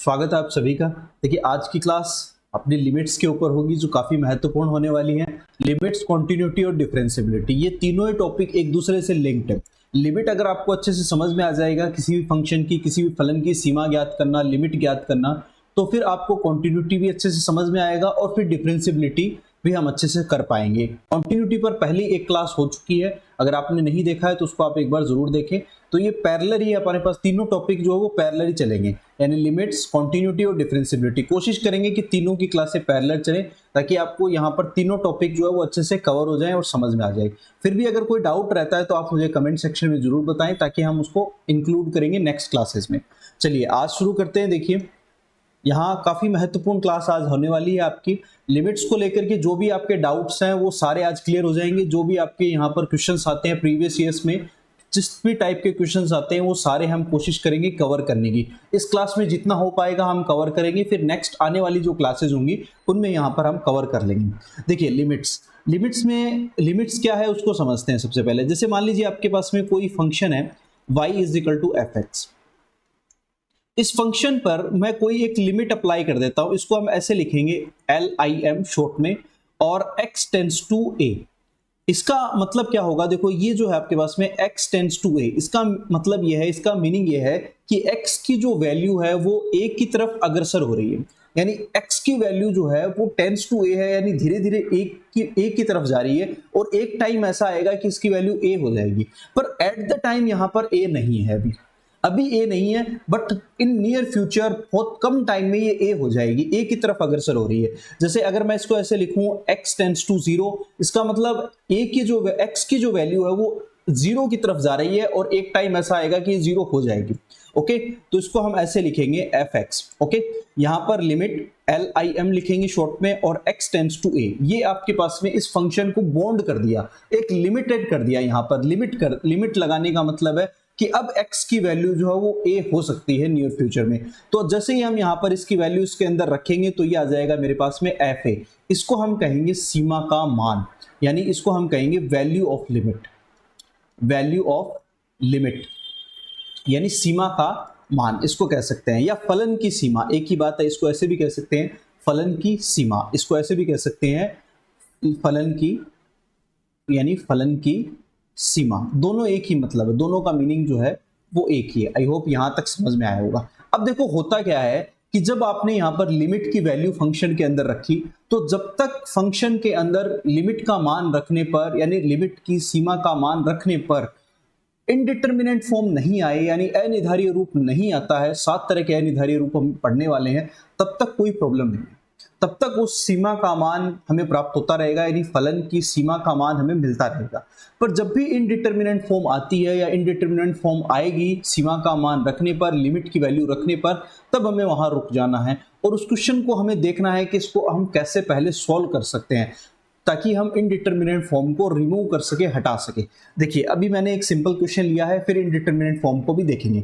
स्वागत है आप सभी का। देखिए आज की क्लास अपनी लिमिट्स के ऊपर होगी जो काफी महत्वपूर्ण होने वाली है। लिमिट्स, कॉन्टिन्यूटी और डिफरेंशिएबिलिटी, ये तीनों ही टॉपिक एक दूसरे से लिंक्ड है। लिमिट अगर आपको अच्छे से समझ में आ जाएगा, किसी भी फंक्शन की, किसी भी फलन की सीमा ज्ञात करना, लिमिट ज्ञात करना, तो फिर आपको कॉन्टिन्यूटी भी अच्छे से समझ में आएगा और फिर डिफरेंशिएबिलिटी भी हम अच्छे से कर पाएंगे। कॉन्टिन्यूटी पर पहली एक क्लास हो चुकी है, अगर आपने नहीं देखा है तो उसको आप एक बार जरूर देखें। तो ये पैरेलल ही हमारे पास तीनों टॉपिक जो है वो पैरेलल ही चलेंगे, यानी लिमिट्स, कॉन्टिन्यूटी और डिफरेंशिएबिलिटी। कोशिश करेंगे कि तीनों की क्लासें पैरेलल चलें ताकि आपको यहाँ पर तीनों टॉपिक जो है वो अच्छे से कवर हो जाए और समझ में आ जाए। फिर भी अगर कोई डाउट रहता है तो आप मुझे कमेंट सेक्शन में जरूर बताएं ताकि हम उसको इंक्लूड करेंगे नेक्स्ट क्लासेस में। चलिए आज शुरू करते हैं। देखिए यहाँ काफी महत्वपूर्ण क्लास आज होने वाली है आपकी। लिमिट्स को लेकर के जो भी आपके डाउट्स हैं वो सारे आज क्लियर हो जाएंगे। जो भी आपके यहाँ पर क्वेश्चंस आते हैं प्रीवियस ईयर्स में, जिस भी टाइप के क्वेश्चंस आते हैं वो सारे हम कोशिश करेंगे कवर करने की। इस क्लास में जितना हो पाएगा हम कवर करेंगे, फिर नेक्स्ट आने वाली जो क्लासेस होंगी उनमें यहाँ पर हम कवर कर लेंगे। देखिए लिमिट्स में लिमिट्स क्या है उसको समझते हैं। सबसे पहले जैसे मान लीजिए आपके पास में कोई फंक्शन है y = f(x). इस फंक्शन पर मैं कोई एक लिमिट अप्लाई कर देता हूं, इसको हम ऐसे लिखेंगे LIM शॉर्ट में, और x टेंड्स टू a। इसका मतलब क्या होगा, देखो ये जो है आपके पास में x टेंड्स टू a, इसका मतलब ये है, इसका मीनिंग ये है कि x की जो वैल्यू है वो a की तरफ अग्रसर हो रही है। यानी x की वैल्यू जो है वो टेंड्स टू a है, यानी धीरे धीरे a की तरफ जा रही है, और एक टाइम ऐसा आएगा कि इसकी वैल्यू a हो जाएगी। पर एट द टाइम यहां पर a नहीं है, अभी ए नहीं है, बट इन नियर फ्यूचर बहुत कम टाइम में ये ए हो जाएगी, ए की तरफ अग्रसर हो रही है। जैसे अगर मैं इसको ऐसे लिखूं x टेंड्स टू 0, इसका मतलब ए की जो x की जो वैल्यू है वो 0 की तरफ जा रही है और एक टाइम ऐसा आएगा कि 0 हो जाएगी। ओके, तो इसको हम ऐसे लिखेंगे fx। ओके, यहां पर लिमिट LIM लिखेंगे शॉर्ट में, और x टेंड्स टू a, ये आपके पास में इस फंक्शन को बॉन्ड कर दिया, एक लिमिटेड कर दिया। यहां पर लिमिट लगाने का मतलब है कि अब x की वैल्यू जो है वो a हो सकती है नियर फ्यूचर में। तो जैसे ही हम यहाँ पर इसकी वैल्यू इसके अंदर रखेंगे तो ये आ जाएगा मेरे पास में fa। इसको हम कहेंगे सीमा का मान, यानी इसको हम कहेंगे वैल्यू ऑफ लिमिट, यानी सीमा का मान इसको कह सकते हैं, या फलन की सीमा, एक ही बात है। इसको ऐसे भी कह सकते हैं फलन की सीमा, इसको ऐसे भी कह सकते हैं फलन की सीमा। दोनों एक ही मतलब है, दोनों का मीनिंग जो है वो एक ही है। आई होप यहां तक समझ में आया होगा। अब देखो होता क्या है कि जब आपने यहां पर लिमिट की वैल्यू फंक्शन के अंदर रखी, तो जब तक फंक्शन के अंदर लिमिट का मान रखने पर, यानी लिमिट की सीमा का मान रखने पर इनडिटर्मिनेंट फॉर्म नहीं आए, यानी अनिर्धारीय रूप नहीं आता है, 7 तरह के अनिर्धारीय रूप हम पढ़ने वाले हैं, तब तक कोई प्रॉब्लम नहीं है। तब तक उस सीमा का मान हमें प्राप्त होता रहेगा, यानी फलन की सीमा का मान हमें मिलता रहेगा। पर जब भी इनडिटर्मिनेंट फॉर्म आती है या इनडिटर्मिनेंट फॉर्म आएगी सीमा का मान रखने पर, लिमिट की वैल्यू रखने पर, तब हमें वहां रुक जाना है और उस क्वेश्चन को हमें देखना है कि इसको हम कैसे पहले सॉल्व कर सकते हैं ताकि हम इनडिटर्मिनेंट फॉर्म को रिमूव कर सके, हटा सके। देखिए अभी मैंने एक सिंपल क्वेश्चन लिया है, फिर इनडिटर्मिनेंट फॉर्म को भी देखेंगे।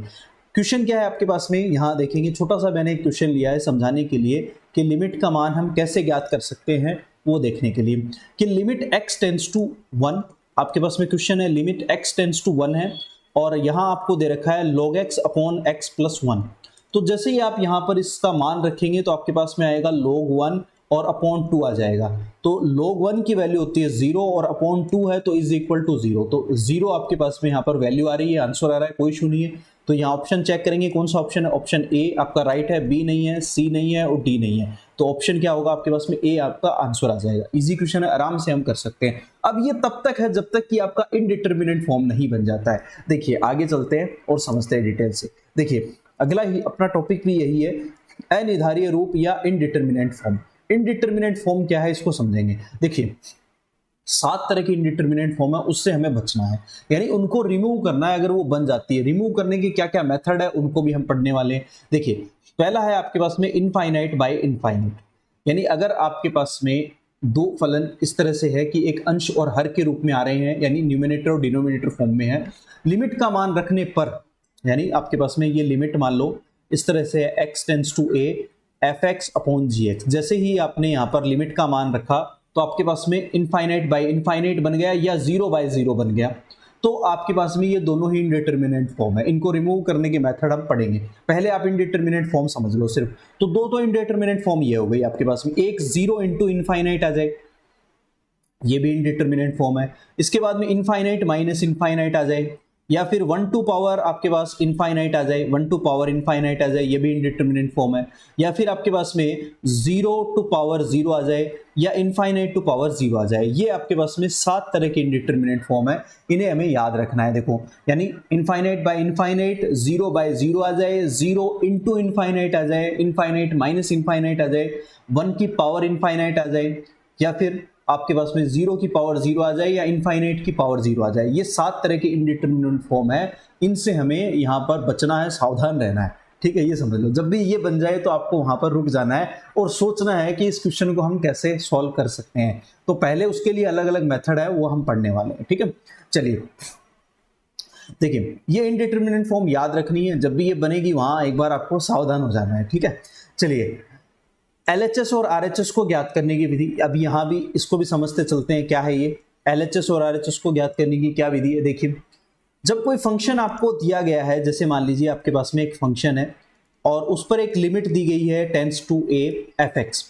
क्वेश्चन क्या है आपके पास में, यहाँ देखेंगे छोटा सा मैंने एक क्वेश्चन लिया है समझाने के लिए कि लिमिट का मान हम कैसे ज्ञात कर सकते हैं, वो देखने के लिए कि लिमिट x टेंड्स टू 1, आपके पास में क्वेश्चन है लिमिट x टेंड्स टू 1 है, और यहाँ आपको दे रखा है log x upon x plus 1। तो जैसे ही आप यहाँ पर इसका मान रखेंगे तो आपके पास में आएगा log 1 और अपॉन 2 आ जाएगा। तो log 1 की वैल्यू होती है 0 और अपॉन 2 है तो इज इक्वल टू 0। तो 0 आपके पास में यहाँ पर वैल्यू आ रही है, आंसर आ रहा है, कोई इशू नहीं है। तो यहाँ ऑप्शन चेक करेंगे कौन सा ऑप्शन है, ऑप्शन ए आपका राइट है, बी नहीं है, सी नहीं है और डी नहीं है। तो ऑप्शन क्या होगा आपके पास में, ए आपका आंसर आ जाएगा। इजी क्वेश्चन है, आराम से हम कर सकते हैं। अब ये तब तक है जब तक कि आपका इनडिटर्मिनेंट फॉर्म नहीं बन जाता है। देखिए आगे चलते हैं और समझते हैं डिटेल से। देखिए अगला ही अपना टॉपिक भी यही है, अनिर्धारीय रूप या इनडिटर्मिनेंट फॉर्म। इनडिटर्मिनेंट फॉर्म क्या है इसको समझेंगे। देखिए 7 तरह की इनडिटर्मिनेंट फॉर्म है, उससे हमें बचना है, यानी उनको रिमूव करना है अगर वो बन जाती है। रिमूव करने के क्या क्या मेथड है उनको भी हम पढ़ने वाले हैं। देखिए पहला है आपके पास में इनफाइनाइट बाय इनफाइनाइट, यानी अगर आपके पास में दो फलन इस तरह से है कि एक अंश और हर के रूप में आ रहे हैं, यानी न्यूमिनेटर और डिनोमिनेटर फॉर्म में है, लिमिट का मान रखने पर, यानी आपके पास में ये लिमिट मान लो इस तरह से है x tends to a fx upon gx। जैसे ही आपने यहाँ पर लिमिट का मान रखा तो आपके पास में इनफाइनाइट बाय इनफाइनाइट बन गया या 0 बाय 0 बन गया। तो आपके पास में ये दोनों ही इनडिटरमिनेट फॉर्म है। इनको रिमूव करने के मेथड हम पढ़ेंगे, पहले आप इनडिटरमिनेट फॉर्म समझ लो सिर्फ। तो दो तो इनडिटरमिनेट फॉर्म ये हो गई आपके पास में, एक 0 इंटू इनफाइनाइट आ जाए, ये भी इनडिटरमिनेट फॉर्म है। इसके बाद में इनफाइनाइट माइनस इनफाइनाइट आ जाए, या फिर 1 टू पावर आपके पास इनफाइनाइट आ जाए, 1 टू पावर इनफाइनाइट आ जाए, ये भी इनडिटरमिनेट फॉर्म है। या फिर आपके पास में 0 टू पावर 0 आ जाए, या इनफाइनाइट टू पावर 0 आ जाए। ये आपके पास में 7 तरह के इनडिटरमिनेट फॉर्म है, इन्हें हमें याद रखना है। देखो, यानी इनफाइनाइट बाय इनफाइनाइट, 0 बाय 0 आ जाए, 0 इंटू इनफाइनाइट आ जाए, इनफाइनाइट माइनस इनफाइनाइट आ जाए, 1 की पावर इनफाइनाइट आ जाए, या फिर आपके पास में 0 की पावर 0 आ जाए, या इनफाइनाइट की पावर 0 आ जाए। ये 7 तरह के इनडिटरमिनेट फॉर्म है, इनसे हमें यहाँ पर बचना है, सावधान रहना है। ठीक है, ये समझ लो। जब भी ये बन जाए तो आपको वहां पर रुक जाना है और सोचना है कि इस क्वेश्चन को हम कैसे सॉल्व कर सकते हैं। तो पहले उसके लिए अलग अलग मेथड है, वो हम पढ़ने वाले हैं। ठीक है, चलिए देखिए, ये इनडिटरमिनेट फॉर्म याद रखनी है, जब भी ये बनेगी वहां एक बार आपको सावधान हो जाना है। ठीक है, चलिए LHS और RHS को ज्ञात करने की विधि, अब यहाँ भी इसको भी समझते चलते हैं क्या है ये। LHS और RHS को ज्ञात करने की क्या विधि है, देखिए, जब कोई फंक्शन आपको दिया गया है, जैसे मान लीजिए आपके पास में एक फंक्शन है और उस पर एक लिमिट दी गई है टेंड्स टू a fx,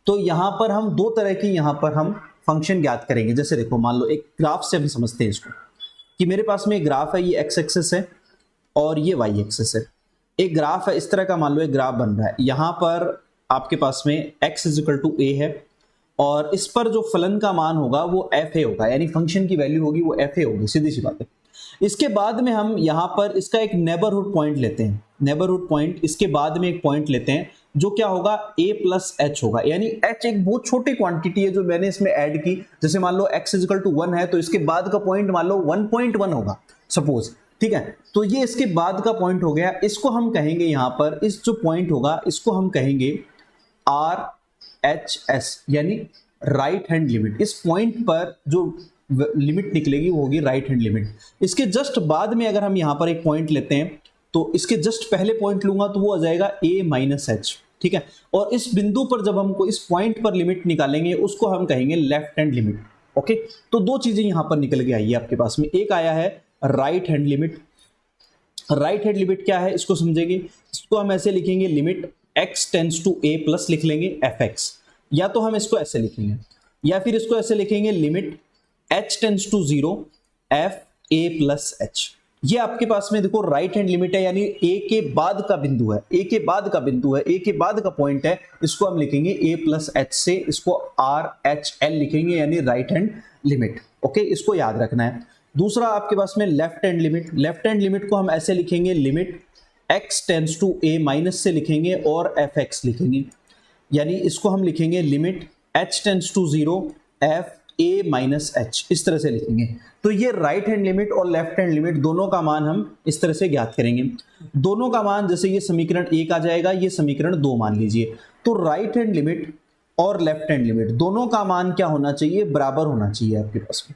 तो यहाँ पर हम दो तरह की यहाँ पर हम फंक्शन ज्ञात करेंगे। जैसे देखो, मान लो एक ग्राफ से हम समझते हैं इसको, कि मेरे पास में एक ग्राफ है, ये x एक्सिस है और ये y एक्सिस है। एक ग्राफ है इस तरह का, मान लो एक ग्राफ बन रहा है, यहाँ पर आपके पास में x is equal to a है और इस पर जो फलन का मान होगा वो fa होगा, यानी फंक्शन की वैल्यू होगी वो fa होगी, सीधी सी बात है। इसके बाद में हम यहाँ पर इसका एक नेबरहुड पॉइंट लेते हैं, नेबरहुड पॉइंट, इसके बाद में एक पॉइंट लेते हैं जो क्या होगा, a प्लस h होगा, यानी h एक बहुत छोटी क्वांटिटी है जो मैंने इसमें ऐड की। जैसे मान लो x इज इक्वल टू 1 है तो इसके बाद का पॉइंट मान लो 1.1 होगा सपोज। ठीक है, तो ये इसके बाद का पॉइंट हो गया, इसको हम कहेंगे यहाँ पर, इस जो पॉइंट होगा इसको हम कहेंगे RHS, यानी राइट हैंड लिमिट। इस पॉइंट पर जो लिमिट निकलेगी वो होगी राइट हैंड लिमिट। इसके जस्ट बाद में अगर हम यहाँ पर एक पॉइंट लेते हैं तो इसके जस्ट पहले पॉइंट लूंगा तो वो आ जाएगा a माइनस एच। ठीक है, और इस बिंदु पर जब हमको इस पॉइंट पर लिमिट निकालेंगे उसको हम कहेंगे लेफ्ट हैंड लिमिट। ओके, तो दो चीजें यहां पर निकल के आई है आपके पास में, एक आया है right hand limit. Right hand limit क्या है इसको समझेंगे, इसको हम ऐसे लिखेंगे, limit x tends to a plus लिख लेंगे fx, या तो हम इसको ऐसे लिखेंगे या फिर इसको ऐसे लिखेंगे, limit h tends to 0 f a plus h। ये आपके पास में देखो राइट हैंड लिमिट है, यानी a के बाद का बिंदु है, a के बाद का बिंदु है, a के बाद का पॉइंट है, इसको हम लिखेंगे a प्लस h से, इसको RHL लिखेंगे, यानी राइट हैंड लिमिट। ओके, इसको याद रखना है। दूसरा आपके पास में left hand limit, left hand limit को हम ऐसे लिखेंगे, limit x tends to a minus से लिखेंगे और fx लिखेंगे, यानी इसको हम लिखेंगे limit h tends to 0 f a minus h, इस तरह से लिखेंगे। तो ये राइट हैंड लिमिट और लेफ्ट हैंड लिमिट दोनों का मान हम इस तरह से ज्ञात करेंगे। दोनों का मान, जैसे ये समीकरण 1 आ जाएगा, ये समीकरण 2 मान लीजिए, तो राइट हैंड लिमिट और लेफ्ट हैंड लिमिट दोनों का मान क्या होना चाहिए, बराबर होना चाहिए आपके पास में।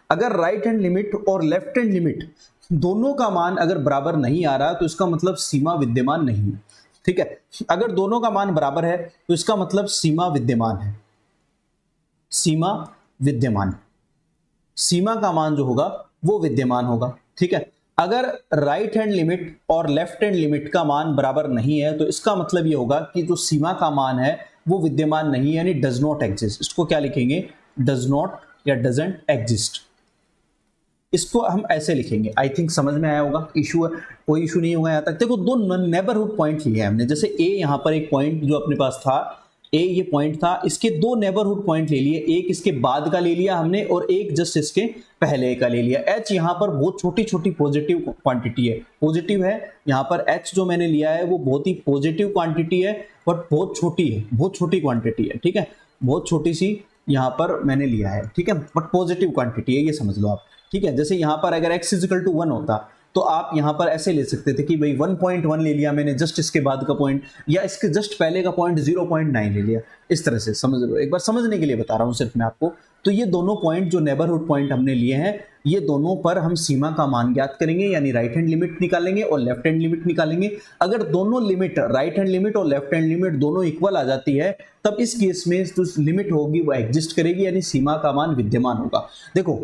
अगर राइट हैंड लिमिट और लेफ्ट हैंड लिमिट दोनों का मान अगर बराबर नहीं आ रहा तो इसका मतलब सीमा विद्यमान नहीं है। ठीक है, अगर दोनों का मान बराबर है तो इसका मतलब सीमा विद्यमान है, सीमा विद्यमान, सीमा का मान जो होगा वो विद्यमान होगा। ठीक है, अगर राइट हैंड लिमिट और लेफ्ट हैंड लिमिट का मान बराबर नहीं है तो इसका मतलब ये होगा कि जो सीमा का मान है वो विद्यमान नहीं है, यानी डज नॉट एग्जिस्ट। इसको क्या लिखेंगे, डज नॉट या डजंट एग्जिस्ट, इसको हम ऐसे लिखेंगे। आई थिंक समझ में आया होगा, इशू है, कोई इशू नहीं होगा यहाँ तक। देखो, दो नेबरहुड पॉइंट लिए हमने, जैसे a यहाँ पर एक पॉइंट जो अपने पास था, a ये पॉइंट था, इसके दो नेबरहुड पॉइंट ले लिए, एक इसके बाद का ले लिया हमने और एक जस्ट इसके पहले का ले लिया। h यहाँ पर बहुत छोटी छोटी पॉजिटिव क्वांटिटी है, पॉजिटिव है यहाँ पर, h जो मैंने लिया है वो बहुत ही पॉजिटिव क्वांटिटी है, बट बहुत छोटी है, बहुत छोटी क्वांटिटी है। ठीक है, बहुत छोटी सी यहाँ पर मैंने लिया है, ठीक है, बट पॉजिटिव क्वांटिटी है, ये समझ लो आप। ठीक है, जैसे यहाँ पर अगर x इक्वल टू 1 होता तो आप यहाँ पर ऐसे ले सकते थे कि भाई 1.1 ले लिया मैंने, जस्ट इसके बाद का पॉइंट, या इसके जस्ट पहले का पॉइंट 0.9 ले लिया, इस तरह से समझ लो। एक बार समझने के लिए बता रहा हूँ सिर्फ मैं आपको। तो ये दोनों पॉइंट जो नेबरहुड पॉइंट हमने लिए हैं, ये दोनों पर हम सीमा का मान ज्ञात करेंगे, यानी राइट हैंड लिमिट निकालेंगे और लेफ्ट हैंड लिमिट निकालेंगे। अगर दोनों लिमिट, राइट हैंड लिमिट और लेफ्ट हैंड लिमिट दोनों इक्वल आ जाती है, तब इस केस में जो लिमिट होगी वो एग्जिस्ट करेगी, यानी सीमा का मान विद्यमान होगा। देखो,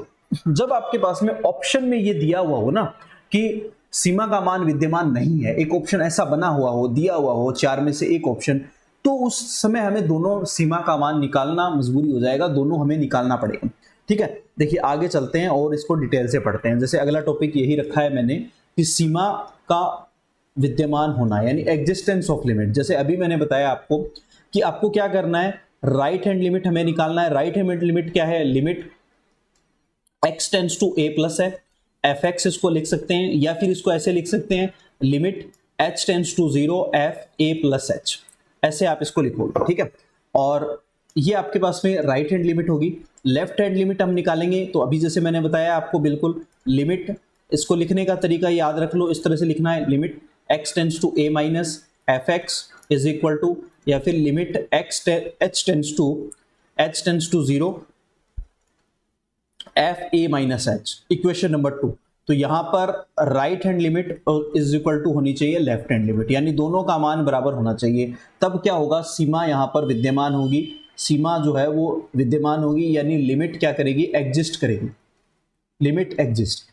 जब आपके पास में ऑप्शन में ये दिया हुआ हो ना कि सीमा का मान विद्यमान नहीं है, एक ऑप्शन ऐसा बना हुआ हो, दिया हुआ हो 4 में से एक ऑप्शन, तो उस समय हमें दोनों सीमा का मान निकालना मजबूरी हो जाएगा, दोनों हमें निकालना पड़ेगा। ठीक है, देखिए आगे चलते हैं और इसको डिटेल से पढ़ते हैं। जैसे अगला टॉपिक यही रखा है मैंने कि सीमा का विद्यमान होना यानी एग्जिस्टेंस ऑफ लिमिट। जैसे अभी मैंने बताया आपको कि आपको क्या करना है, राइट हैंड लिमिट हमें निकालना है। राइट हैंड लिमिट क्या है, limit x tends to a plus है, एफ एक्स इसको लिख सकते हैं, या फिर इसको ऐसे लिख सकते हैं limit h tends to 0 f a plus h, ऐसे आप इसको लिखोगे। ठीक है, और ये आपके पास में राइट हैंड लिमिट होगी। लेफ्ट हैंड लिमिट हम निकालेंगे तो अभी जैसे मैंने बताया आपको, बिल्कुल लिमिट, इसको लिखने का तरीका याद रख लो, इस तरह से लिखना है, limit x tends to a minus f x is equal to, या फिर limit h tends to 0 f a minus h, equation number 2। तो यहां पर right hand limit is equal to होनी चाहिए लेफ्ट हैंड लिमिट, यानी दोनों का मान बराबर होना चाहिए। तब क्या होगा, सीमा यहां पर विद्यमान होगी, सीमा जो है वो विद्यमान होगी, यानी लिमिट क्या करेगी, एग्जिस्ट करेगी, लिमिट एग्जिस्ट।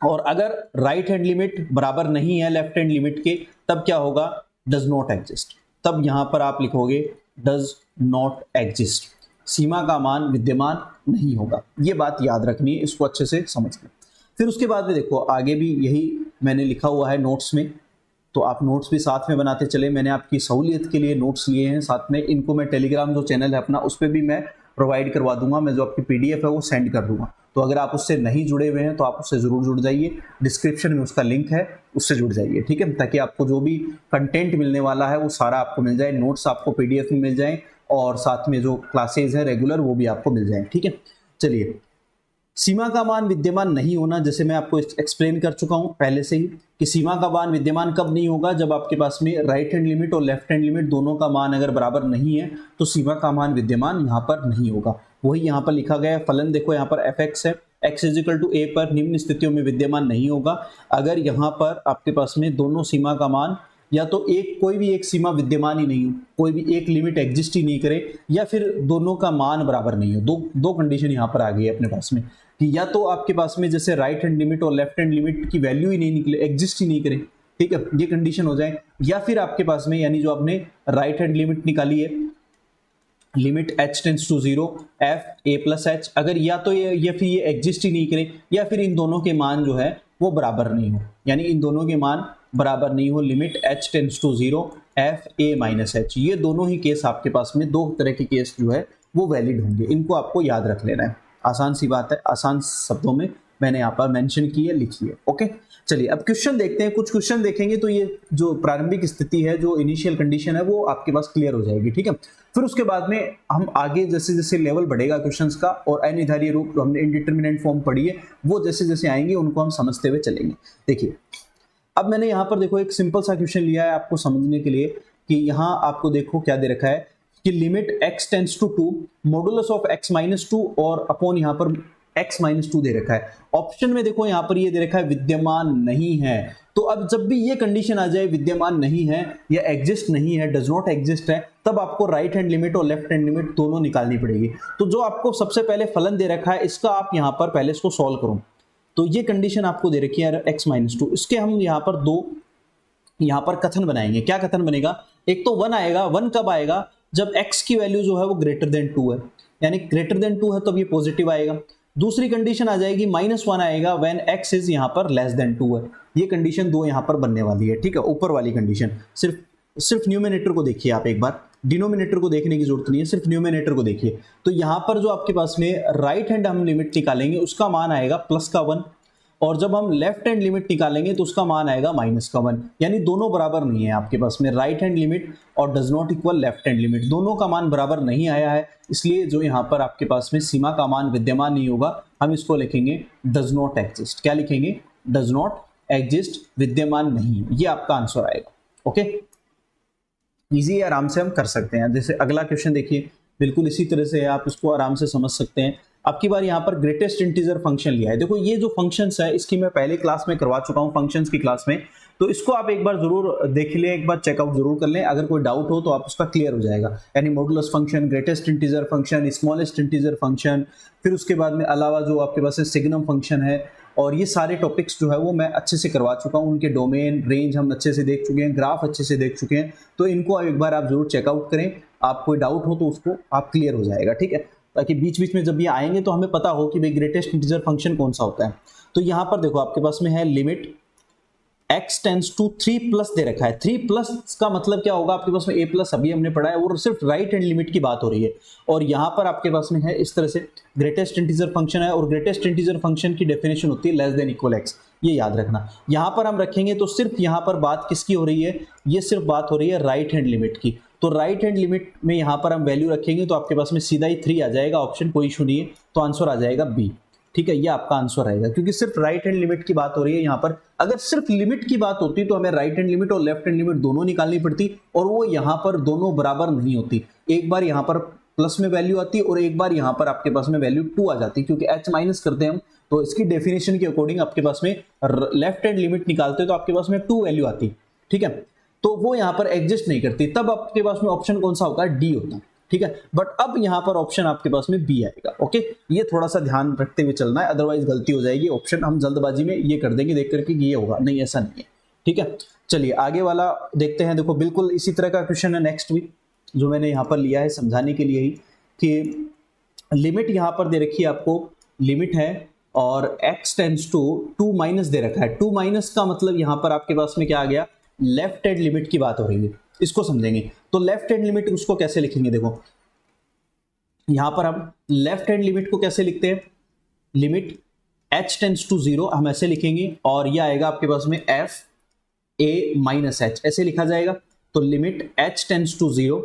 और अगर राइट हैंड लिमिट बराबर नहीं है लेफ्ट हैंड लिमिट के, तब क्या होगा, डज नॉट एग्जिस्ट। तब यहां पर आप लिखोगे डज नॉट एग्जिस्ट, सीमा का मान विद्यमान नहीं होगा। ये बात याद रखनी है, इसको अच्छे से समझ लें। फिर उसके बाद में देखो आगे भी यही मैंने लिखा हुआ है नोट्स में, तो आप नोट्स भी साथ में बनाते चले। मैंने आपकी सहूलियत के लिए नोट्स लिए हैं साथ में, इनको मैं टेलीग्राम जो चैनल है अपना, उस पर भी मैं प्रोवाइड करवा दूंगा, मैं जो आपकी पीडीएफ है वो सेंड कर दूंगा। तो अगर आप उससे नहीं जुड़े हुए हैं तो आप उससे ज़रूर जुड़ जाइए, डिस्क्रिप्शन में उसका लिंक है, उससे जुड़ जाइए। ठीक है, ताकि आपको जो भी कंटेंट मिलने वाला है वो सारा आपको मिल जाए, नोट्स आपको पीडीएफ में मिल जाए, और साथ में जो क्लासेज हैं रेगुलर वो भी आपको मिल जाए। ठीक है, चलिए, सीमा का मान विद्यमान नहीं होना, जैसे मैं आपको एक्सप्लेन कर चुका हूं पहले से ही कि सीमा का मान विद्यमान कब नहीं होगा, जब आपके पास में राइट हैंड लिमिट और लेफ्ट हैंड लिमिट दोनों का मान अगर बराबर नहीं है तो सीमा का मान विद्यमान यहां पर नहीं होगा। वही यहां पर लिखा गया है फलन, देखो यहां पर एफ एक्स है, x इजिकल टू a पर निम्न स्थितियों में विद्यमान नहीं होगा, अगर यहां पर आपके पास में दोनों सीमा का मान, या तो कोई भी एक सीमा विद्यमान ही नहीं हो, कोई भी एक लिमिट एग्जिस्ट ही नहीं करे, या फिर दोनों का मान बराबर नहीं हो। दो कंडीशन यहाँ पर आ गई है अपने पास में कि या तो आपके पास में जैसे राइट हैंड लिमिट और लेफ्ट हैंड लिमिट की वैल्यू ही नहीं निकले, एग्जिस्ट ही नहीं करे, ठीक है, ये कंडीशन हो जाए, या फिर आपके पास में यानी जो आपने राइट हैंड लिमिट निकाली है limit h tends to 0 f a plus h, अगर या तो ये फिर ये एग्जिस्ट ही नहीं करे, या फिर इन दोनों के मान जो है वो बराबर नहीं हो, यानी इन दोनों के मान बराबर नहीं हो, limit h tends to 0 f a minus h, ये दोनों ही केस आपके पास में, दो तरह के केस जो है वो वैलिड होंगे। इनको आपको याद रख लेना है, आसान सी बात है, आसान शब्दों में मैंने यहाँ पर मेंशन की है, लिखी है। ओके, चलिए अब क्वेश्चन देखते हैं। कुछ क्वेश्चन देखेंगे तो ये जो प्रारंभिक स्थिति है, जो इनिशियल कंडीशन है, वो आपके पास क्लियर हो जाएगी। ठीक है, फिर उसके बाद में हम आगे जैसे जैसे लेवल बढ़ेगा क्वेश्चंस का, और अनिर्धारित रूप जो हमने इनडिटरमिनेंट फॉर्म पढ़ी है वो जैसे जैसे आएंगे उनको हम समझते हुए चलेंगे। देखिए अब मैंने यहाँ पर देखो एक सिंपल सा क्वेश्चन लिया है आपको समझने के लिए, कि यहाँ आपको देखो क्या दे रखा है कि limit x tends to 2 modulus of x minus 2 और अपॉन यहाँ पर x माइनस 2 दे रखा है। ऑप्शन में देखो यहाँ पर ये दे रखा है विद्यमान नहीं है। तो अब जब भी ये कंडीशन आ जाए विद्यमान नहीं है या एग्जिस्ट नहीं है, डज नॉट एग्जिस्ट है, तब आपको राइट हैंड लिमिट और लेफ्ट हैंड लिमिट दोनों निकालनी पड़ेगी। तो जो आपको सबसे पहले फलन दे रखा है इसका आप यहाँ पर पहले इसको सॉल्व करो। तो ये कंडीशन आपको दे रखी है x माइनस 2, इसके हम यहाँ पर दो यहाँ पर कथन बनाएंगे। क्या कथन बनेगा, एक तो 1 आएगा, 1 कब आएगा, जब x की वैल्यू जो है वो ग्रेटर देन 2 है, यानी ग्रेटर देन 2 है तब ये पॉजिटिव आएगा। दूसरी कंडीशन आ जाएगी -1 आएगा व्हेन x इज यहाँ पर लेस देन 2 है। ये कंडीशन दो यहाँ पर बनने वाली है। ठीक है, ऊपर वाली कंडीशन सिर्फ न्यूमिनेटर को देखिए आप एक बार, डिनोमिनेटर को देखने की जरूरत नहीं है, सिर्फ न्यूमिनेटर को देखिए। तो यहाँ पर जो आपके पास में राइट हैंड हम लिमिट निकालेंगे उसका मान आएगा +1, और जब हम लेफ्ट हैंड लिमिट निकालेंगे तो उसका मान आएगा -1, यानी दोनों बराबर नहीं है आपके पास में, राइट हैंड लिमिट और does not equal left hand limit, दोनों का मान बराबर नहीं आया है, इसलिए जो यहाँ पर आपके पास में सीमा का मान विद्यमान नहीं होगा। हम इसको लिखेंगे डज नॉट एग्जिस्ट। क्या लिखेंगे, डज नॉट एग्जिस्ट, विद्यमान नहीं, ये आपका आंसर आएगा। ओके, इजी, आराम से हम कर सकते हैं। जैसे अगला क्वेश्चन देखिए, बिल्कुल इसी तरह से आप इसको आराम से समझ सकते हैं। अब की बार यहाँ पर ग्रेटेस्ट इंटीजर फंक्शन लिया है। देखो ये जो फंक्शंस है इसकी मैं पहले क्लास में करवा चुका हूँ, फंक्शंस की क्लास में, तो इसको आप एक बार जरूर देख लें, एक बार चेकआउट जरूर कर लें, अगर कोई डाउट हो तो आप उसका क्लियर हो जाएगा। यानी modulus function, greatest integer function, smallest integer function, फिर उसके बाद में अलावा जो आपके पास सिग्नम फंक्शन है, और ये सारे टॉपिक्स जो है वो मैं अच्छे से करवा चुका हूँ। उनके डोमेन रेंज हम अच्छे से देख चुके हैं, ग्राफ अच्छे से देख चुके हैं। तो इनको एक बार आप जरूर चेकआउट करें, आप कोई डाउट हो तो उसको आप क्लियर हो जाएगा, ठीक है, ताकि बीच बीच में जब ये आएंगे तो हमें पता हो कि भाई ग्रेटेस्ट इंटीजर फंक्शन कौन सा होता है। तो यहाँ पर देखो आपके पास में है limit x tends to 3 plus दे रखा है। 3 प्लस का मतलब क्या होगा आपके पास में, a प्लस अभी हमने पढ़ा है, वो सिर्फ राइट हैंड लिमिट की बात हो रही है। और यहाँ पर आपके पास में है इस तरह से ग्रेटेस्ट इंटीजर फंक्शन है, और ग्रेटेस्ट इंटीजर फंक्शन की डेफिनेशन होती है लेस देन इक्वल x, ये याद रखना। यहाँ पर हम रखेंगे तो सिर्फ यहाँ पर बात किसकी हो रही है, ये सिर्फ बात हो रही है राइट हैंड लिमिट की। तो राइट हैंड लिमिट में यहाँ पर हम वैल्यू रखेंगे तो आपके पास में सीधा ही 3 आ जाएगा, ऑप्शन कोई इशू नहीं है, तो आंसर आ जाएगा बी, ठीक है, ये आपका आंसर रहेगा, क्योंकि सिर्फ राइट हैंड लिमिट की बात हो रही है यहाँ पर। अगर सिर्फ लिमिट की बात होती तो हमें राइट हैंड लिमिट और लेफ्ट हैंड लिमिट दोनों निकालनी पड़ती, और वो यहाँ पर दोनों बराबर नहीं होती। एक बार यहाँ पर प्लस में वैल्यू आती और एक बार यहाँ पर आपके पास में वैल्यू 2 आ जाती, क्योंकि h माइनस करते हैं हम, तो इसकी डेफिनेशन के अकॉर्डिंग आपके पास में लेफ्ट हैंड लिमिट निकालते तो आपके पास में 2 वैल्यू आती, ठीक है, तो वो यहाँ पर एग्जिस्ट नहीं करती। तब आपके पास में ऑप्शन कौन सा होता है, डी होता है, ठीक है। बट अब यहाँ पर ऑप्शन आपके पास में बी आएगा, ओके, ये थोड़ा सा ध्यान रखते हुए चलना है, अदरवाइज गलती हो जाएगी। ऑप्शन हम जल्दबाजी में ये कर देंगे देख करके ये होगा, नहीं ऐसा नहीं है, ठीक है। चलिए आगे वाला देखते हैं। देखो बिल्कुल इसी तरह का क्वेश्चन है नेक्स्ट भी, जो मैंने यहाँ पर लिया है समझाने के लिए ही, कि लिमिट यहाँ पर दे रखी है आपको, लिमिट है और x टेंस टू 2 माइनस दे रखा है। 2 माइनस का मतलब यहाँ पर आपके पास में क्या आ गया, लेफ्ट हैंड लिमिट की बात हो रही है, इसको समझेंगे। तो लेफ्ट हैंड लिमिट उसको कैसे लिखेंगे, देखो यहां पर हम लेफ्ट हैंड लिमिट को कैसे लिखते हैं, लिमिट h टेंस टू 0 हम ऐसे लिखेंगे, और यह आएगा आपके पास में f a माइनस h, ऐसे लिखा जाएगा। तो लिमिट h टेंस टू 0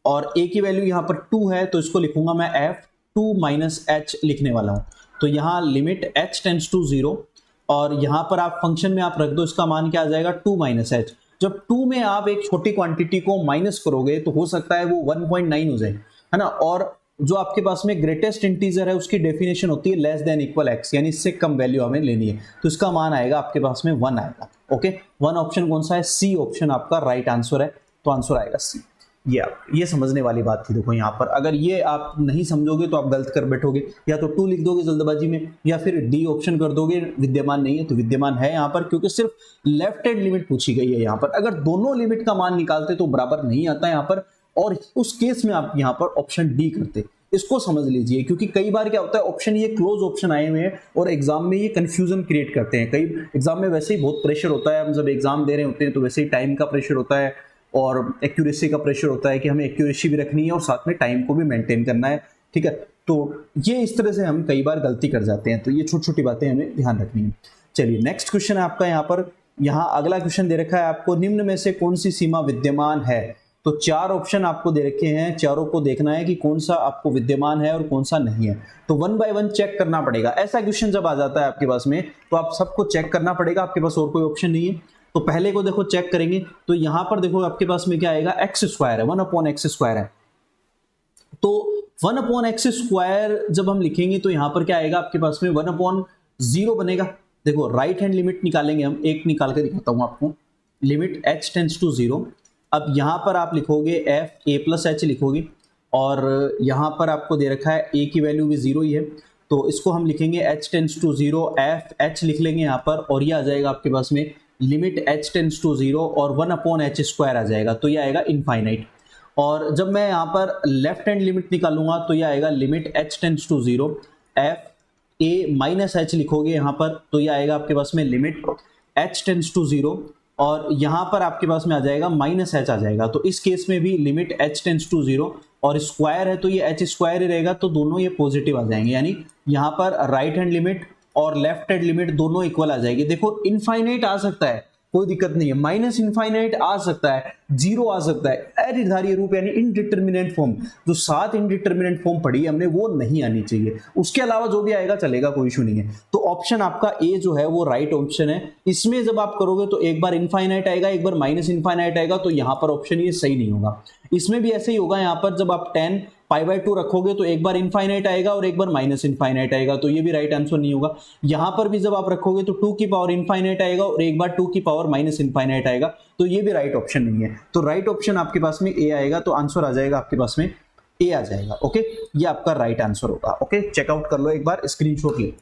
और a की वैल्यू यहां पर 2 है, तो इसको लिखूंगा मैं f 2 माइनस h लिखने वाला हूं। तो यहां लिमिट h टेंस टू 0 और यहां पर आप फंक्शन में आप रख दो, इसका मान क्या आ जाएगा, 2 माइनस h। जब 2 में आप एक छोटी क्वांटिटी को माइनस करोगे तो हो सकता है वो 1.9 हो जाए, है ना। और जो आपके पास में ग्रेटेस्ट इंटीजर है उसकी डेफिनेशन होती है लेस देन इक्वल x, यानी इससे कम वैल्यू हमें लेनी है, तो इसका मान आएगा आपके पास में 1 आएगा, ओके। 1 ऑप्शन कौन सा है, सी ऑप्शन आपका राइट आंसर है, तो आंसर आएगा सी। ये समझने वाली बात थी। देखो यहाँ पर अगर ये आप नहीं समझोगे तो आप गलत कर बैठोगे, या तो 2 लिख दोगे जल्दबाजी में, या फिर डी ऑप्शन कर दोगे, विद्यमान नहीं है तो विद्यमान है यहाँ पर, क्योंकि सिर्फ लेफ्ट हैंड लिमिट पूछी गई है यहाँ पर। अगर दोनों लिमिट का मान निकालते तो बराबर नहीं आता यहाँ पर, और उस केस में आप यहाँ पर ऑप्शन डी करते, इसको समझ लीजिए। क्योंकि कई बार क्या होता है, ऑप्शन ये क्लोज ऑप्शन आए हुए हैं और एग्जाम में ये कंफ्यूजन क्रिएट करते हैं। कई एग्जाम में वैसे ही बहुत प्रेशर होता है, हम जब एग्जाम दे रहे होते हैं तो वैसे ही टाइम का प्रेशर होता है और एक्यूरेसी का प्रेशर होता है कि हमें एक्यूरेसी भी रखनी है और साथ में टाइम को भी मेंटेन करना है, ठीक है। तो ये इस तरह से हम कई बार गलती कर जाते हैं, तो ये छोटी छोटी बातें हमें ध्यान रखनी है। चलिए नेक्स्ट क्वेश्चन है आपका यहाँ पर, यहाँ अगला क्वेश्चन दे रखा है आपको, निम्न में से कौन सी सीमा विद्यमान है। तो 4 ऑप्शन आपको दे रखे हैं, चारों को देखना है कि कौन सा आपको विद्यमान है और कौन सा नहीं है। तो 1 बाय 1 चेक करना पड़ेगा। ऐसा क्वेश्चन जब आ जाता है आपके पास में तो आप सबको चेक करना पड़ेगा, आपके पास और कोई ऑप्शन नहीं है। तो पहले को देखो चेक करेंगे, तो यहां पर देखो आपके पास में क्या आएगा, एक्स स्क्वायर है, 1/x² है। तो 1/x² जब हम लिखेंगे तो यहां पर क्या आएगा आपके पास में 1/0 बनेगा। देखो राइट हैंड लिमिट निकालेंगे हम, एक निकाल के दिखाता हूं आपको, लिमिट h टेंस टू 0। अब यहां पर आप लिखोगे f a प्लस h लिखोगे, और यहां पर आपको दे रखा है a की वैल्यू भी 0 ही है, तो इसको हम लिखेंगे h tends to 0 f h लिख लेंगे यहां पर, और ये आ जाएगा आपके पास में लिमिट h टेंस टू 0 और 1/h² आ जाएगा, तो ये आएगा इनफाइनाइट। और जब मैं यहाँ पर लेफ्ट हैंड लिमिट निकालूंगा तो ये आएगा limit h tends to 0 f a minus h लिखोगे यहाँ पर, तो ये आएगा आपके पास में लिमिट h टेंस टू 0 और यहाँ पर आपके पास में आ जाएगा माइनस h आ जाएगा। तो इस केस में भी लिमिट h टेंस टू 0 और स्क्वायर है तो ये h² ही रहेगा, तो दोनों ये पॉजिटिव आ जाएंगे, यानी यहाँ पर राइट हैंड लिमिट और लेफ्ट हैंड लिमिट दोनों इक्वल आ जाएगी। देखो इनफाइनाइट आ सकता है, कोई दिक्कत नहीं है, माइनस इनफाइनाइट आ सकता है, 0 आ सकता है, अनिर्धारीय रूप यानी इनडिटरमिनेट फॉर्म, जो 7 इनडिटरमिनेट फॉर्म पढ़ी है हमने वो नहीं आनी चाहिए। उसके अलावा जो भी आएगा चलेगा, कोई इशू नहीं है। तो ऑप्शन आपका ए जो है वो राइट ऑप्शन है। इसमें जब आप करोगे तो एक बार इनफाइनाइट आएगा, एक बार माइनस इनफाइनाइट आएगा, तो यहाँ पर ऑप्शन ये सही नहीं होगा। इसमें भी ऐसे ही होगा, यहाँ पर जब आप 10 π/2 रखोगे तो एक बार इनफाइनाइट आएगा और एक बार माइनस इनफाइनाइट आएगा, तो ये भी राइट आंसर नहीं होगा। यहां पर भी जब आप रखोगे तो 2 की पावर इनफाइनाइट आएगा और एक बार 2 की पावर माइनस इनफाइनाइट आएगा, तो ये भी राइट ऑप्शन नहीं है। तो राइट ऑप्शन आपके पास में ए आएगा, तो आंसर आ जाएगा आपके पास में ए आ जाएगा। ओके, ये आपका राइट आंसर होगा। ओके, चेकआउट कर लो एक बार, स्क्रीनशॉट ले।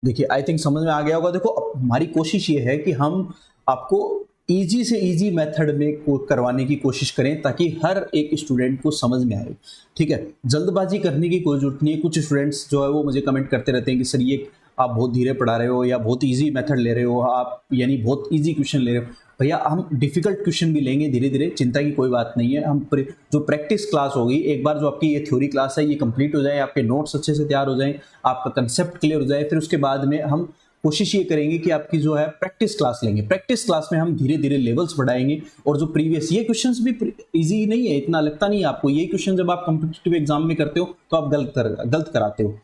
देखिए आई थिंक समझ में आ गया होगा। देखो हमारी कोशिश ये है कि हम आपको इजी से इजी मेथड में करवाने की कोशिश करें ताकि हर एक स्टूडेंट को समझ में आए। ठीक है, जल्दबाजी करने की कोई जरूरत नहीं है। कुछ स्टूडेंट्स जो है वो मुझे कमेंट करते रहते हैं कि सर ये आप बहुत धीरे पढ़ा रहे हो या बहुत इजी मेथड ले रहे हो आप, यानी बहुत इजी क्वेश्चन ले रहे हो। भैया हम डिफिकल्ट क्वेश्चन भी लेंगे धीरे धीरे, चिंता की कोई बात नहीं है। हम जो प्रैक्टिस क्लास होगी, एक बार जो आपकी ये थ्योरी क्लास है ये कंप्लीट हो जाए, आपके नोट्स अच्छे से तैयार हो जाए, आपका कंसेप्ट क्लियर हो जाए, फिर उसके बाद में हम कोशिश ये करेंगे कि आपकी जो है प्रैक्टिस क्लास लेंगे। प्रैक्टिस क्लास में हम धीरे धीरे लेवल्स बढ़ाएंगे और जो प्रीवियस ये क्वेश्चंस भी इजी नहीं है, इतना लगता नहीं है आपको। ये क्वेश्चन जब आप कॉम्पिटिटिव एग्जाम में करते हो तो आप गलत कराते हो,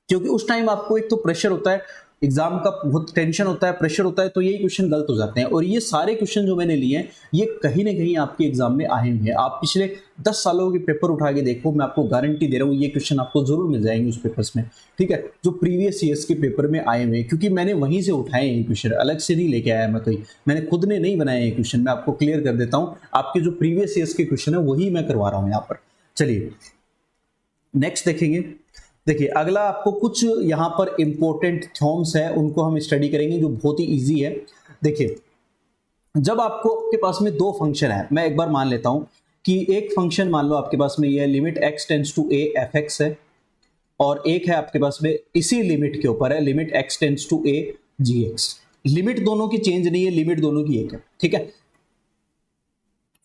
क्योंकि उस टाइम आपको एक तो प्रेशर होता है, एग्जाम का बहुत टेंशन होता है, प्रेशर होता है, तो यही क्वेश्चन गलत हो जाते हैं। और ये सारे क्वेश्चन जो मैंने लिए हैं ये कहीं ना कहीं आपके एग्जाम में आए हुए हैं। आप पिछले 10 सालों के पेपर उठा के देखो, मैं आपको गारंटी दे रहा हूँ ये क्वेश्चन आपको जरूर मिल जाएंगे उस पेपर्स में। ठीक है, जो प्रीवियस ईयर्स के पेपर में आए हुए हैं, क्योंकि मैंने वहीं से उठाए हैं ये क्वेश्चन, अलग से नहीं लेके आया मैं, कोई मैंने खुद ने नहीं बनाया ये क्वेश्चन। मैं आपको क्लियर कर देता हूँ, आपके जो प्रीवियस ईयर्स के क्वेश्चन है वही मैं करवा रहा हूँ यहाँ पर। चलिए नेक्स्ट देखेंगे। देखिए अगला आपको कुछ यहाँ पर इंपॉर्टेंट थ्योरम्स है, उनको हम स्टडी करेंगे जो बहुत ही इजी है। देखिए जब आपके पास में दो फंक्शन है, मैं एक बार मान लेता हूं कि एक फंक्शन मान लो आपके पास में ये limit x tends to a fx है, और एक है आपके पास में इसी लिमिट के ऊपर है limit x tends to a gx। Limit दोनों की चेंज नहीं है, लिमिट दोनों की एक है। ठीक है,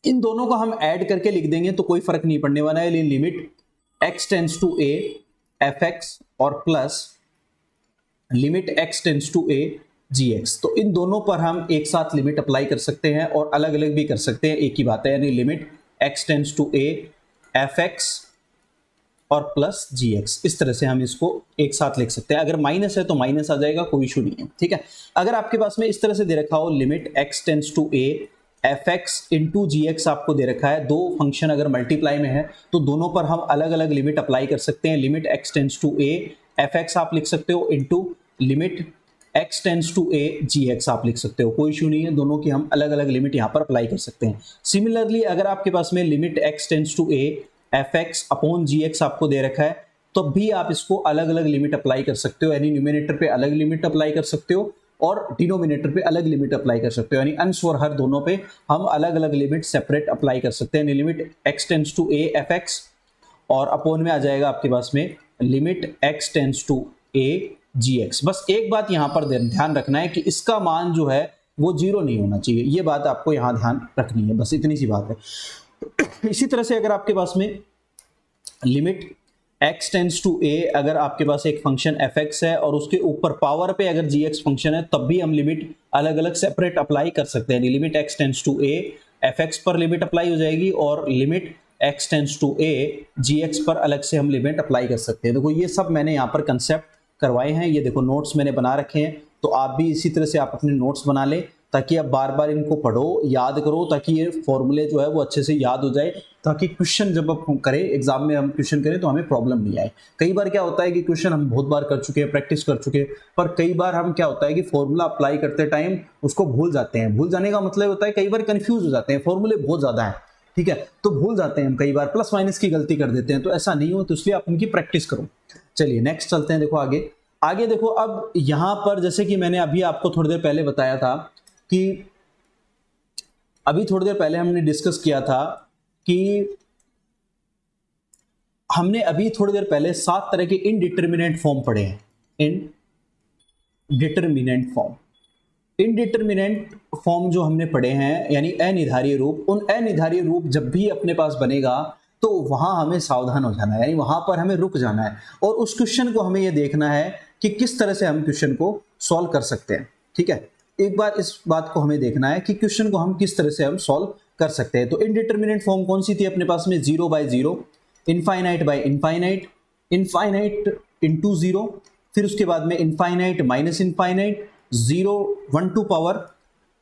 इन दोनों को हम ऐड करके लिख देंगे तो कोई फर्क नहीं पड़ने वाला है। Limit x tends to a fx और plus limit x tends to a gx, तो इन दोनों पर हम एक साथ लिमिट अप्लाई कर सकते हैं और अलग अलग भी कर सकते हैं, एक ही बात है। यानी limit x tends to a fx और प्लस gx, इस तरह से हम इसको एक साथ लिख सकते हैं। अगर माइनस है तो माइनस आ जाएगा, कोई इशू नहीं है। ठीक है, अगर आपके पास में इस तरह से दे रखा हो limit x tends to a fx into gx आपको दे रखा है, दो फंक्शन अगर मल्टीप्लाई में है तो दोनों पर हम अलग अलग लिमिट अप्लाई कर सकते हैं। Limit x tends to a fx आप लिख सकते हो into limit x tends to a gx आप लिख सकते हो, कोई इशू नहीं है। दोनों की हम अलग अलग लिमिट यहाँ पर अप्लाई कर सकते हैं। सिमिलरली अगर आपके पास में limit x tends to a fx upon gx आपको दे रखा है, तो भी आप इसको अलग अलग लिमिट अप्लाई कर सकते हो। यानी न्यूमिनेटर पे अलग लिमिट अप्लाई कर सकते हो और डिनोमिनेटर पे अलग लिमिट अप्लाई कर सकते हो। यानी अंश और हर दोनों पे हम अलग अलग लिमिट सेपरेट अप्लाई कर सकते हैं। Limit x tends to a fx और अपॉन में आ जाएगा आपके पास में limit x tends to a gx। बस एक बात यहाँ पर ध्यान रखना है कि इसका मान जो है वो 0 नहीं होना चाहिए, ये बात आपको यहाँ ध्यान रखनी है, बस इतनी सी बात है। इसी तरह से अगर आपके पास में limit x tends to a, अगर आपके पास एक फंक्शन fx है और उसके ऊपर पावर पे अगर gx फंक्शन है, तब भी हम लिमिट अलग अलग सेपरेट अप्लाई कर सकते हैं। Limit x tends to a fx पर लिमिट अप्लाई हो जाएगी और limit x tends to a gx पर अलग से हम लिमिट अप्लाई कर सकते हैं। देखो ये सब मैंने यहाँ पर कंसेप्ट करवाए हैं, ये देखो नोट्स मैंने बना रखे हैं, तो आप भी इसी तरह से आप अपने नोट्स बना ले ताकि आप बार बार इनको पढ़ो, याद करो, ताकि ये फॉर्मूले जो है वो अच्छे से याद हो जाए, ताकि क्वेश्चन जब हम करें एग्जाम में, हम क्वेश्चन करें तो हमें प्रॉब्लम नहीं आए। कई बार क्या होता है कि क्वेश्चन हम बहुत बार कर चुके हैं, प्रैक्टिस कर चुके हैं, पर कई बार हम क्या होता है कि फॉर्मूला अप्लाई करते टाइम उसको भूल जाते हैं। भूल जाने का मतलब होता है कई बार कंफ्यूज हो जाते हैं, फॉर्मूले बहुत ज्यादा है, ठीक है, तो भूल जाते हैं हम, कई बार प्लस माइनस की गलती कर देते हैं, तो ऐसा नहीं हो, तो इसलिए आप उनकी प्रैक्टिस करो। चलिए नेक्स्ट चलते हैं। देखो आगे देखो, अब यहां पर जैसे कि मैंने अभी आपको थोड़ी देर पहले बताया था कि अभी थोड़ी देर पहले हमने डिस्कस किया था कि हमने अभी थोड़ी देर पहले 7 तरह के इनडिटर्मिनेंट फॉर्म पढ़े हैं। इनडिटर्मिनेंट फॉर्म जो हमने पढ़े हैं, यानी अनिर्धारीय रूप, उन अनिर्धारीय रूप जब भी अपने पास बनेगा तो वहां हमें सावधान हो जाना है, यानी वहां पर हमें रुक जाना है और उस क्वेश्चन को हमें यह देखना है कि किस तरह से हम क्वेश्चन को सॉल्व कर सकते हैं। ठीक है, एक बार इस बात को हमें देखना है कि क्वेश्चन को हम किस तरह से हम सॉल्व कर सकते हैं। तो इनडिटर्मिनेंट फॉर्म कौन सी थी अपने पास में? 0 by 0, infinite by infinite, infinite into zero, फिर उसके बाद में infinite minus infinite, zero 1 to power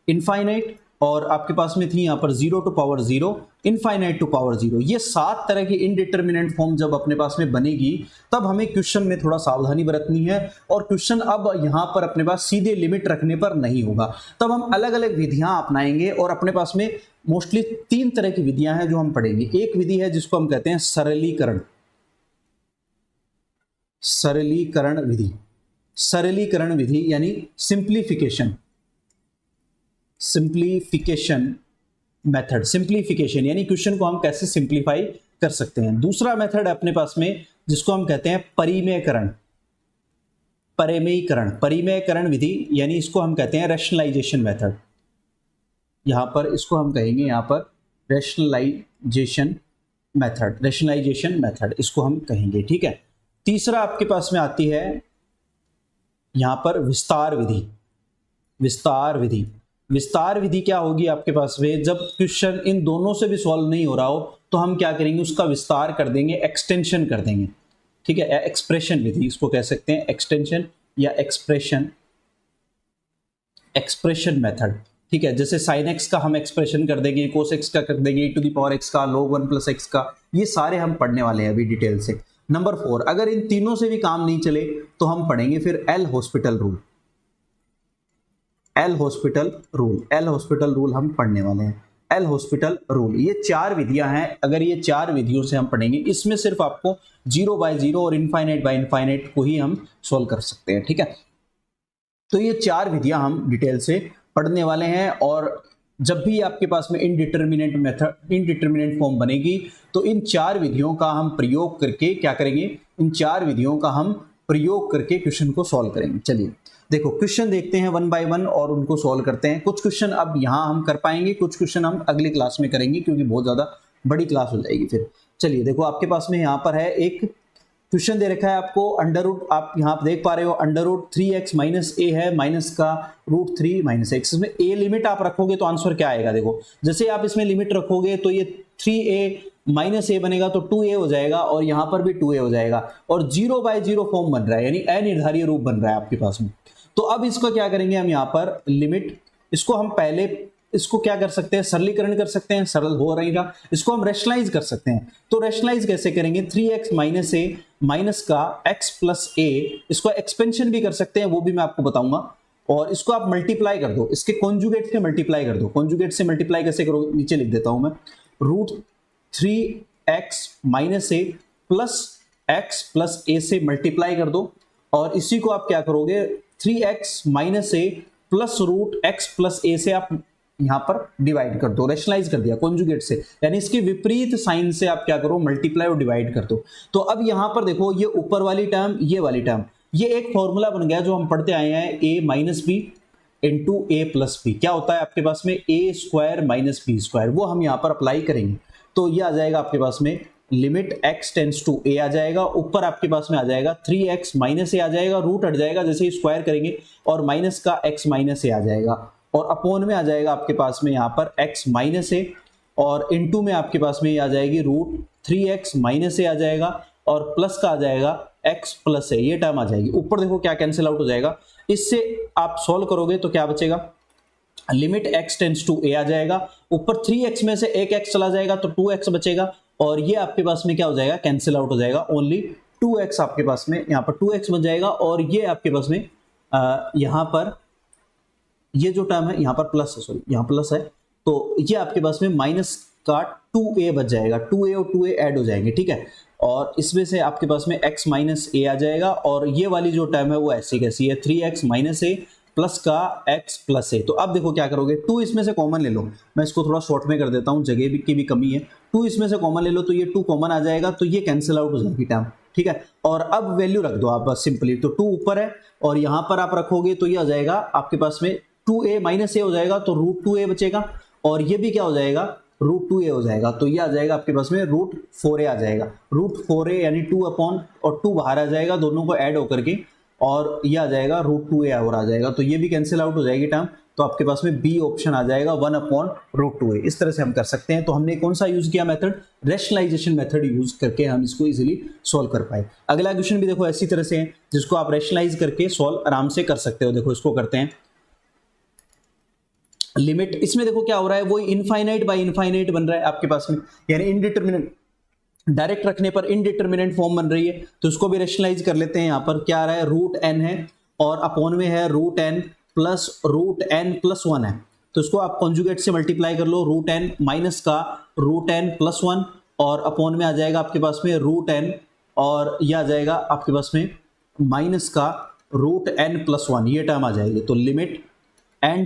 infinite, और आपके पास में थी यहाँ पर 0 to power 0, infinite to power 0। ये 7 तरह की इनडिटर्मिनेंट फॉर्म जब अपने पास में बनेगी तब हमें क्वेश्चन में थोड़ा सावधानी बरतनी है, और क्वेश्चन अब यहाँ पर अपने पास सीधे लिमिट रखने पर नहीं होगा, तब हम अलग अलग विधियां अपनाएंगे, और अपने पास में मोस्टली 3 तरह की विधियां हैं जो हम पढ़ेंगे। एक विधि है जिसको हम कहते हैं सरलीकरण, सरलीकरण विधि, सरलीकरण विधि यानी सिंप्लीफिकेशन, सिंप्लीफिकेशन मेथड, सिंप्लीफिकेशन यानी क्वेश्चन को हम कैसे सिंप्लीफाई कर सकते हैं। दूसरा मेथड है अपने पास में जिसको हम कहते हैं परिमेयकरण, परिमेयकरण, परिमेयकरण विधि यानी इसको हम कहते हैं रैशनलाइजेशन मेथड, यहां पर इसको हम कहेंगे यहां पर रैशनलाइजेशन मेथड, रैशनलाइजेशन मेथड इसको हम कहेंगे, ठीक है। तीसरा आपके पास में आती है यहां पर विस्तार विधि, विस्तार विधि, विस्तार विधि क्या होगी आपके पास में, जब क्वेश्चन इन दोनों से भी सॉल्व नहीं हो रहा हो तो हम क्या करेंगे, उसका विस्तार कर देंगे, एक्सटेंशन कर देंगे, ठीक है। एक्सप्रेशन विधि इसको कह सकते हैं, एक्सटेंशन या एक्सप्रेशन, एक्सप्रेशन मेथड, ठीक है। जैसे साइन एक्स का हम एक्सप्रेशन कर देंगे, कोस एक्स का कर देंगे, e to the power x का, log 1 प्लस एक्स का, ये सारे हम पढ़ने वाले हैं अभी डिटेल से। नंबर 4, अगर इन तीनों से भी काम नहीं चले तो हम पढ़ेंगे फिर L hospital rule, L hospital rule, L hospital rule हम पढ़ने वाले हैं, एल हॉस्पिटल रूल। ये 4 विधियां हैं, अगर ये 4 विधियों से हम पढ़ेंगे, इसमें सिर्फ आपको 0 बाय 0 और इनफाइनाइट बाय इनफाइनाइट को ही हम सॉल्व कर सकते हैं, ठीक है। तो ये 4 विधियां हम डिटेल से पढ़ने वाले हैं, और जब भी आपके पास में इनडिटर्मिनेंट मेथड, इनडिटर्मिनेंट फॉर्म बनेगी तो इन 4 विधियों का हम प्रयोग करके क्या करेंगे, इन 4 विधियों का हम प्रयोग करके क्वेश्चन को सॉल्व करेंगे। चलिए देखो क्वेश्चन देखते हैं 1 बाय 1 और उनको सॉल्व करते हैं। कुछ क्वेश्चन अब यहाँ हम कर पाएंगे, कुछ क्वेश्चन हम अगली क्लास में करेंगे क्योंकि बहुत ज़्यादा बड़ी क्लास हो जाएगी फिर। चलिए देखो आपके पास में यहाँ पर है एक क्वेश्चन दे रखा है आपको, अंडर रूट, आप यहाँ देख पा रहे हो अंडर रूट 3x माइनस ए है, माइनस का रूट 3 माइनस एक्स। इसमें ए लिमिट आप रखोगे तो आंसर क्या आएगा, देखो जैसे आप इसमें लिमिट रखोगे तो ये 3a माइनस ए बनेगा तो 2a हो जाएगा, और यहाँ पर भी 2a हो जाएगा, और 0 बाय 0 फॉर्म बन रहा है यानी अनिर्धारीय रूप बन रहा है आपके पास में। तो अब इसको क्या करेंगे हम, यहाँ पर लिमिट, इसको हम पहले इसको क्या कर सकते हैं, सरलीकरण कर सकते हैं, सरल हो रहेगा। इसको हम रैशनलाइज कर सकते हैं, तो रैशनलाइज कैसे करेंगे, 3x माइनस ए माइनस का x प्लस ए, इसको एक्सपेंशन भी कर सकते हैं, वो भी मैं आपको बताऊंगा। और इसको आप मल्टीप्लाई कर दो, इसके कॉन्जुगेट से मल्टीप्लाई कर दो। कॉन्जुगेट से मल्टीप्लाई कैसे करोगे, नीचे लिख देता हूं मैं, रूट 3x माइनस ए प्लस x प्लस ए से मल्टीप्लाई कर दो, और इसी को आप क्या करोगे 3x माइनस ए प्लस रूट x प्लस ए से आप यहां पर डिवाइड कर दो, रैशनलाइज कर दिया कॉन्जुगेट से, यानी इसके विपरीत साइन से आप क्या करो, मल्टीप्लाई और डिवाइड कर दो। तो अब यहां पर देखो ये ऊपर वाली टर्म, ये वाली टर्म, ये एक फॉर्मूला बन गया जो हम पढ़ते आए हैं, a minus b into a plus b. क्या होता है आपके पास में, a square minus b square, वो हम यहां पर अप्लाई करेंगे। तो ये आ जाएगा आपके पास में limit x tends to a आ जाएगा, ऊपर आपके पास में आ जाएगा 3x माइनस ए आ जाएगा, रूट हट जाएगा जैसे ही स्क्वायर करेंगे, और माइनस का x माइनस ए आ जाएगा, और अपॉन में आ जाएगा आपके पास में यहाँ पर x माइनस ए, और इनटू में आपके पास में आ जाएगी रूट 3x माइनस ए आ जाएगा, और प्लस का आ जाएगा x प्लस ए, ये टर्म आ जाएगी। ऊपर देखो क्या कैंसिल आउट हो जाएगा, इससे आप सॉल्व करोगे तो क्या बचेगा, limit x tends to a आ जाएगा, ऊपर 3x में से एक x चला जाएगा तो 2x बचेगा, और ये आपके पास में क्या हो जाएगा, कैंसिल आउट हो जाएगा, ओनली 2x आपके पास में यहाँ पर 2x बन जाएगा, और ये आपके पास में यहाँ पर ये जो टर्म है यहाँ पर प्लस है, सॉरी यहाँ प्लस है, तो ये आपके पास में माइनस का 2a बच जाएगा, 2a और 2a ऐड हो जाएंगे, ठीक है। और इसमें से आपके पास में x माइनस ए आ जाएगा, और ये वाली जो टर्म है वो ऐसी कैसी है, 3x माइनस ए प्लस का x प्लस ए। तो अब देखो क्या करोगे, 2 इसमें से कॉमन ले लो, मैं इसको थोड़ा शॉर्ट में कर देता हूँ, जगह की भी कमी है, 2 इसमें से कॉमन ले लो, तो ये 2 कॉमन आ जाएगा, तो ये कैंसिल आउट हो जाएगी टर्म, ठीक है। और अब वैल्यू रख दो आप बस सिंपली, तो 2 ऊपर है और यहाँ पर आप रखोगे तो ये आ जाएगा आपके पास में 2a माइनस ए हो जाएगा, तो रूट 2a बचेगा, और ये भी क्या हो जाएगा, रूट 2a हो जाएगा, तो ये आ जाएगा आपके पास में रूट 4a आ जाएगा, रूट 4a यानी 2 अपॉन और 2 बाहर आ जाएगा, दोनों को ऐड होकर के, और ये आ जाएगा रूट 2a और आ जाएगा, तो ये भी कैंसिल आउट हो जाएगी टर्म, तो आपके पास में बी ऑप्शन आ जाएगा 1/√2a। इस तरह से हम कर सकते हैं। तो हमने कौन सा यूज किया मेथड, रेशनलाइजेशन मेथड यूज करके हम इसको इजीली सॉल्व कर पाए। अगला क्वेश्चन भी देखो ऐसी तरह से है जिसको आप रेशनलाइज करके सॉल्व आराम से कर सकते हो। देखो इसको करते हैं लिमिट, इसमें देखो क्या हो रहा है, वो इनफाइनाइट बाय इनफाइनाइट बन रहा है आपके पास में, यानी इनडिटरमिनेट, डायरेक्ट रखने पर इनडिटरमिनेट फॉर्म बन रही है। तो इसको भी रेशनलाइज कर लेते हैं। यहां पर क्या आ रहा है, √n है और अपॉन में है √n प्लस √n+1 है। तो इसको आप कॉन्जुगेट से मल्टीप्लाई कर लो, √n माइनस का √n+1 और अपॉन में आ जाएगा आपके पास में √n और यह आ जाएगा आपके पास में माइनस का √n+1, ये टर्म आ जाएगी। तो लिमिट n